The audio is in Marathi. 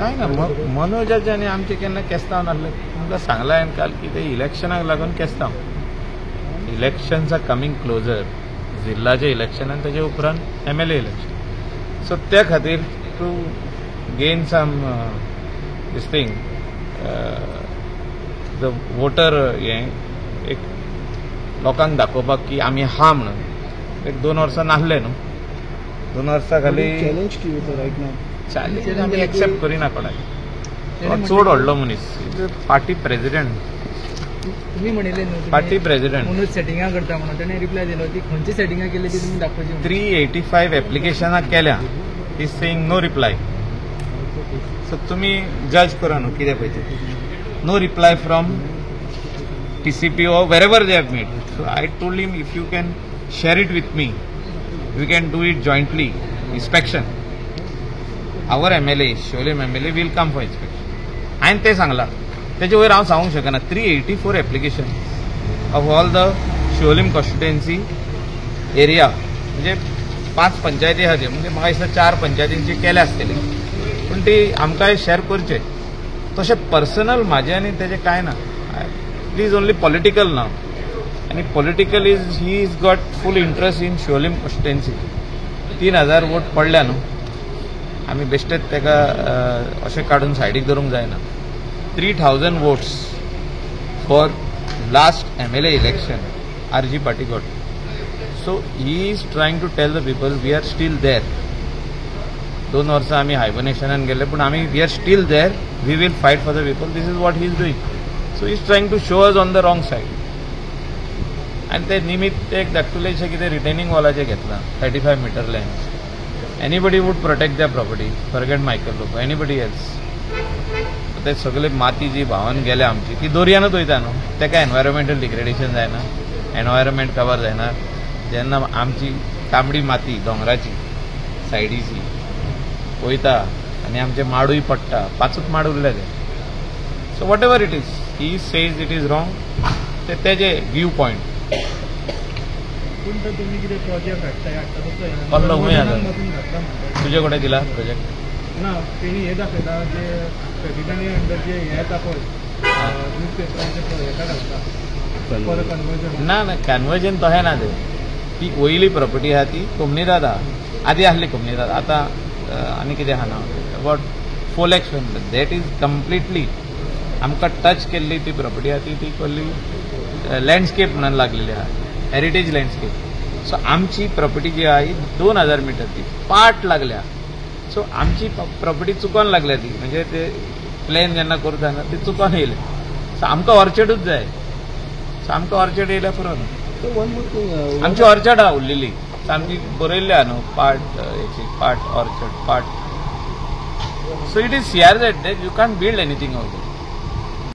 काय ना मनोजाचे आनी आमचे केन्ना केस्तांव नासले. तुमकां सांगला हांवें काल की ते इलेक्शनाक लागून केस्तांव. Elections are coming closer. जिल्ल्याचे इलेक्शन आनी ताचे उपरांत MLA इलेक्शन. सो त्या खातीर to gain some this thing the voter हें एक लोकांक दाखोवपाक की आमी हा म्हणून एक 2 वर्सां नासले न्हू. 2 वर्सां खाली चॅलेंज आमी एक्सेप्ट करिना कोणाक. चड व्हडलो मनीस पार्टी प्रेसिडेंट. तुम्ही म्हणिल्ले न्हू पार्टी प्रेसिडेंट मनोज सेटिंगां करता म्हणून ताणें रिप्लाय दिलो ती खंयची सेटिंगां केली ती तुमी दाखोवची. 385 एप्लिकेशनां केल्या. Is saying no reply. So तुमी जज करा न्हू कितें पळय तें. No reply from TCP or wherever they have made. So I told him, if you can share it with me, we can do it jointly. Inspection. Our MLA, Sholim MLA, will come for inspection. And ते सांगला. त्याच्या वयर हांव सांगूंक शकना. 384 application of all the Siolim constituency area. म्हणजे 5 पंचायती आहा जे. म्हणजे म्हाका दिसता 4 पंचायतींची केल्या आसतली. पूण ती आमकां शेअर करचे. तशें पर्सनल म्हाजें आनी तेजें कांय ना. He is only political now. And political is, he has got full interest in Sholim constituency. 3000 vote पडल्या न्हू. आमी बेश्टेच तेका अशें काडून सायडीक धरूंक जायना. 3000 votes for last MLA election RG party got. So he is trying to tell the people we are still there. 2 वर्सां आमी हायबर्नेशनान गेले पूण आमी we are still there. We will fight for the people. This is what he is doing. So he is trying to show us on the wrong side. And ते निमित्त एक धाकटुलेशें कितें रिटेनिंग वॉलाचें घेतलां 35 metre length. Anybody would protect their property. Forget Michael Loco. Anybody else. ते सगळे माती जी व्हांवन गेल्या आमची ती दर्यानूच वयता न्हू. तेका एनवायरमेंटल डिग्रेडेशन जायना. एनवायरमेंट कवर जायना. जेन्ना आमची तांबडी माती दोंगराची सायडीची वयता आनी आमचे माडूय पडटा. 5च माड उरलेले. So what ever it is he says it is wrong. ते तेजे व्यू पॉयंट. तुम्ही कितें प्रोजेक्ट हाडटाय कसलो खूंय तुजे कडेन दिला प्रोजेक्ट. ना तेणी हे दाखयता जे प्रेसिडेंटी अंडर जे हे येता पळय न्यूजपेपरांचे हेका घालता फॉर कन्वर्जन. ना ना कन्वर्जन तशें ना तें. ती वयली प्रॉपर्टी आहा ती कंपनीदाद आहा. आदी आसली कंपनीदाद. आतां आनी कितें आहा ना about 4 lakhs that is completely आमकां टच केल्ली ती प्रॉपर्टी आहा ती कसली लँडस्केप म्हणून लागलेली आहा. Heritage landscape. सो आमची प्रॉपर्टी जी आहा ही 2000 मीटर ती पार्ट लागल्या. सो आमची प्रॉपर्टी चुकोन लागल्या ती. म्हणजे ते प्लॅन जेन्ना करता ना ती चुकोन येयले. सो आमकां ऑर्चर्डूच जाय. सो आमकां ऑर्चर्ड येयल्या पुरो न्हू. आमची ऑर्चर्ड आहा उरलेली. सो आमची बरयल्ली आहा न्हू पार्ट हेची part orchard part. So it is CRZ that you can't build anything over there.